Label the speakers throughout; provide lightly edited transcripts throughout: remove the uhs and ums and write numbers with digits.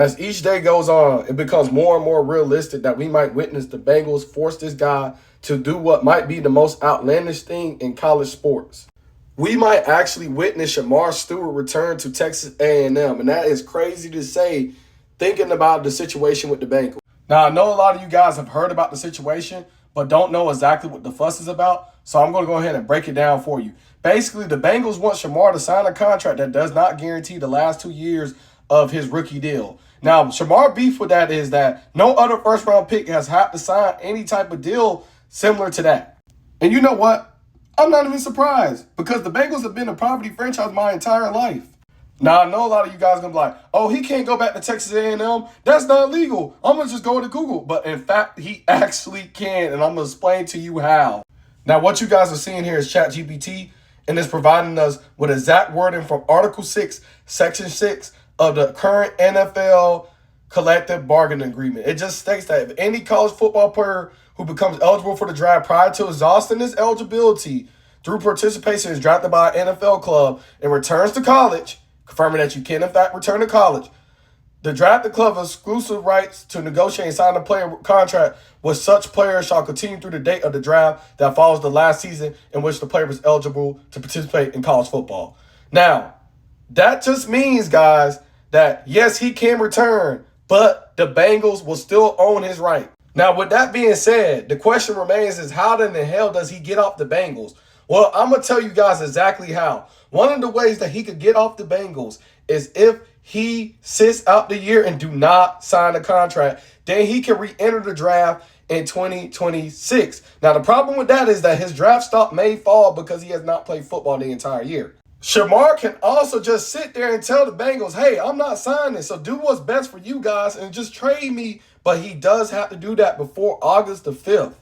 Speaker 1: As each day goes on, it becomes more and more realistic that we might witness the Bengals force this guy to do what might be the most outlandish thing in college sports. We might actually witness Shemar Stewart return to Texas A&M, and that is crazy to say, thinking about the situation with the Bengals. Now, I know a lot of you guys have heard about the situation, but don't know exactly what the fuss is about, so I'm going to go ahead and break it down for you. Basically, the Bengals want Shemar to sign a contract that does not guarantee the last 2 years of his rookie deal. Now, Shemar beef with that is that no other first-round pick has had to sign any type of deal similar to that. And you know what? I'm not even surprised because the Bengals have been a poverty franchise my entire life. Now, I know a lot of you guys are going to be like, oh, he can't go back to Texas A&M. That's not legal. I'm going to just go to Google. But in fact, he actually can, and I'm going to explain to you how. Now, what you guys are seeing here is ChatGPT, and it's providing us with exact wording from Article 6, Section 6 of the current NFL collective bargaining agreement. It just states that if any college football player who becomes eligible for the draft prior to exhausting his eligibility through participation is drafted by an NFL club and returns to college, confirming that you can in fact return to college, the drafted club has exclusive rights to negotiate and sign a player contract with such player shall continue through the date of the draft that follows the last season in which the player was eligible to participate in college football. Now, that just means, guys, that yes, he can return, but the Bengals will still own his right. Now, with that being said, the question remains is how in the hell does he get off the Bengals? Well, I'm going to tell you guys exactly how. One of the ways that he could get off the Bengals is if he sits out the year and do not sign a contract, then he can re-enter the draft in 2026. Now, the problem with that is that his draft stock may fall because he has not played football the entire year. Shemar can also just sit there and tell the Bengals, hey, I'm not signing, so do what's best for you guys and just trade me. But he does have to do that before August the 5th.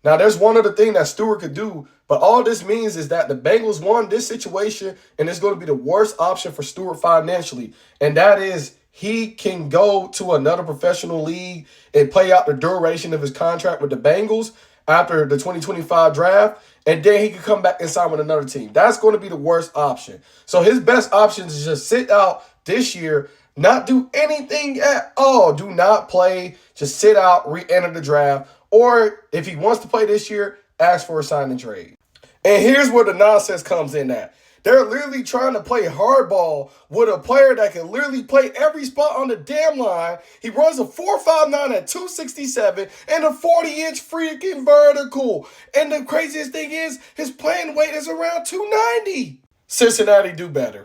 Speaker 1: Now, there's one other thing that Stewart could do, but all this means is that the Bengals won this situation, and it's going to be the worst option for Stewart financially, and that is he can go to another professional league and play out the duration of his contract with the Bengals after the 2025 draft, and then he can come back and sign with another team. That's going to be the worst option. So his best option is just sit out this year, not do anything at all. Do not play. Just sit out, re-enter the draft. Or if he wants to play this year, ask for a sign and trade. And here's where the nonsense comes in at. They're literally trying to play hardball with a player that can literally play every spot on the damn line. He runs a 4.59 at 267 and a 40-inch freaking vertical. And the craziest thing is his playing weight is around 290. Cincinnati do better.